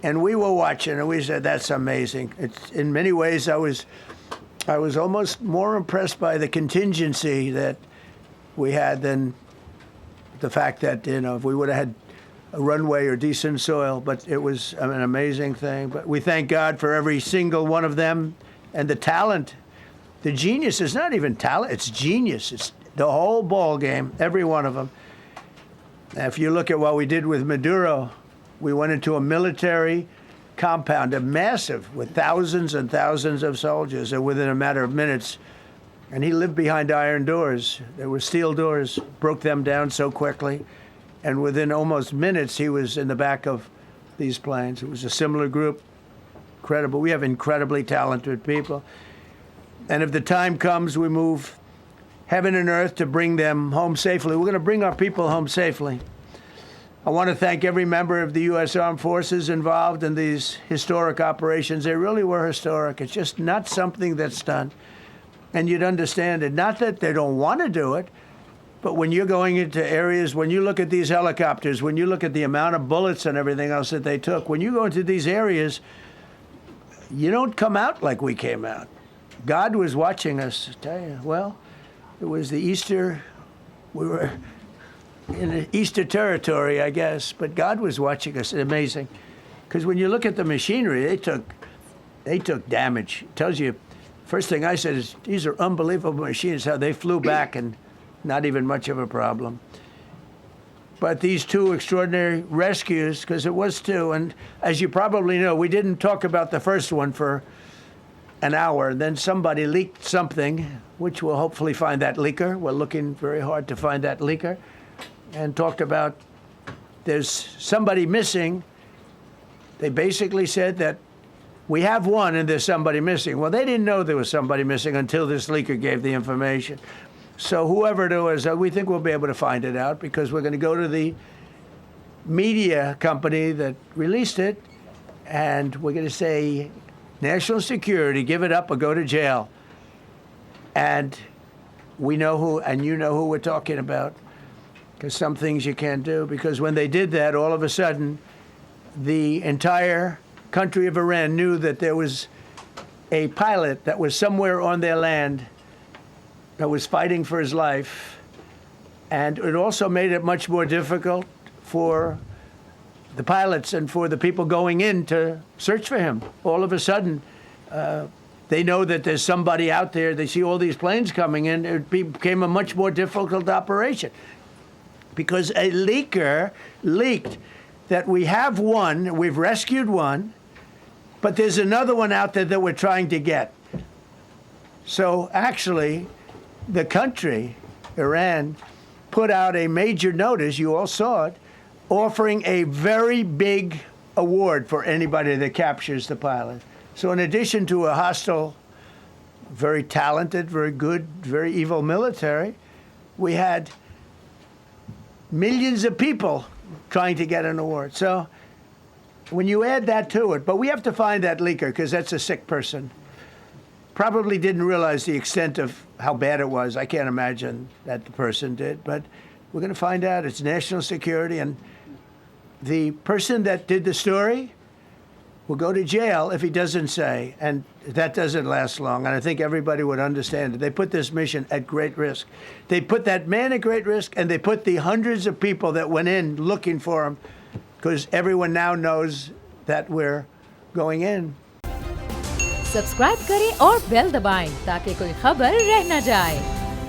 And we were watching, and we said, that's amazing. It's, in many ways, I was almost more impressed by the contingency that we had than the fact that, if we would have had a runway or decent soil. But it was an amazing thing. But we thank God for every single one of them and the talent. The genius is not even talent, it's genius. It's the whole ball game, every one of them. If you look at what we did with Maduro, we went into a military compound, a massive, with thousands and thousands of soldiers, and within a matter of minutes, and he lived behind iron doors. There were steel doors, broke them down so quickly, and within almost minutes, he was in the back of these planes. It was a similar group, incredible. We have incredibly talented people. And if the time comes, we move heaven and earth to bring them home safely. We're going to bring our people home safely. I want to thank every member of the U.S. Armed Forces involved in these historic operations. They really were historic. It's just not something that's done. And you'd understand it. Not that they don't want to do it, but when you're going into areas, when you look at these helicopters, when you look at the amount of bullets and everything else that they took, when you go into these areas, you don't come out like we came out. God was watching us, I tell you. Well, it was the Easter, we were in the Easter territory, I guess, but God was watching us. It's amazing. Because when you look at the machinery, they took damage. It tells you, first thing I said is, these are unbelievable machines, how they flew back and not even much of a problem. But these two extraordinary rescues, because it was two, and as you probably know, we didn't talk about the first one for an hour. Then somebody leaked something, which we'll hopefully find that leaker. We're looking very hard to find that leaker. And talked about there's somebody missing. They basically said that we have one and there's somebody missing. Well, they didn't know there was somebody missing until this leaker gave the information. So whoever it was, we think we'll be able to find it out because we're going to go to the media company that released it, and we're going to say, national security, give it up or go to jail. And we know who, and you know who we're talking about. Because some things you can't do. Because when they did that, all of a sudden, the entire country of Iran knew that there was a pilot that was somewhere on their land that was fighting for his life. And it also made it much more difficult for the pilots and for the people going in to search for him. All of a sudden, they know that there's somebody out there. They see all these planes coming in. It became a much more difficult operation. Because a leaker leaked that we have one, we've rescued one, but there's another one out there that we're trying to get. So actually, the country, Iran, put out a major notice, you all saw it, offering a very big award for anybody that captures the pilot. So in addition to a hostile, very talented, very good, very evil military, we had millions of people trying to get an award. So when you add that to it, but we have to find that leaker because that's a sick person. Probably didn't realize the extent of how bad it was. I can't imagine that the person did, but we're going to find out. It's national security, and the person that did the story will go to jail if he doesn't say, and that doesn't last long, and I think everybody would understand it. They put this mission at great risk. They put that man at great risk, and they put the hundreds of people that went in looking for him, because everyone now knows that we're going in. Subscribe करें और bell दबाएं ताकि कोई खबर रह न जाए।